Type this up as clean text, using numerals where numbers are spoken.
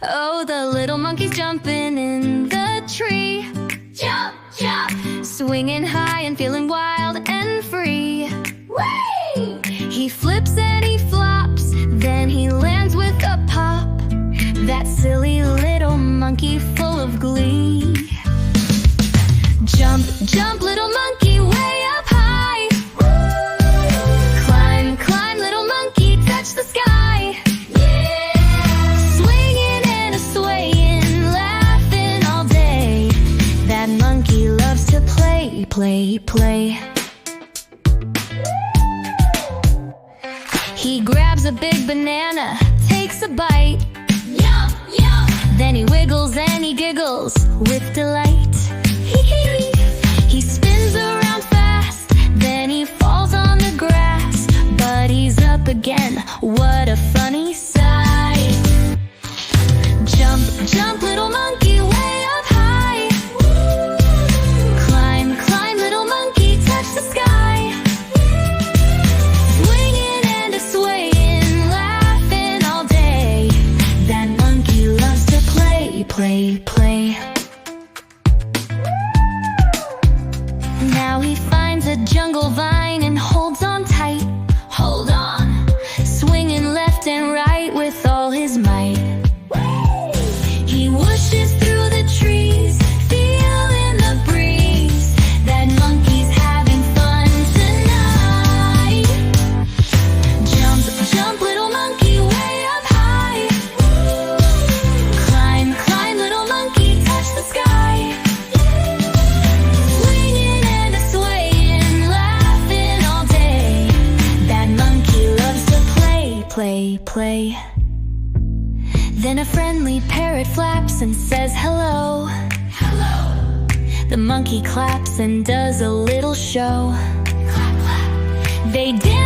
Oh, the little monkey's jumping in the tree. Jump, jump, Swinging high and feeling wild and free. whee! He flips and he flops, then he lands with a pop. That silly little monkey full of glee. Jump, jump, little monkey, way up high. Climb, climb, little monkey, touch the sky. Swinging and a swaying, laughing all day. That monkey loves to play, play, play. He grabs a big banana, takes a bite. Yum, yum! Then he wiggles and he giggles with delight. He spins around fast, then he falls on the grass. But he's up again, what a funny sight. Jump, jump, little monkey, way up high. Climb, climb, little monkey, touch the sky. Swinging and a swaying, laughing all day. That monkey loves to play, play, play. Now he finds a jungle vine and holds on tight. Hold on! Swinging left and right with all his might. He whooshes through the trees, feeling the breeze. That monkey's having fun tonight. Jump, jump, little monkey, way up high. Climb, climb, little monkey, touch the sky. Swinging and a swaying, laughing all day. That monkey loves to play, play, play. Then a friendly parrot flaps and says hello. Hello! The monkey claps and does a little show. Clap, clap! They dance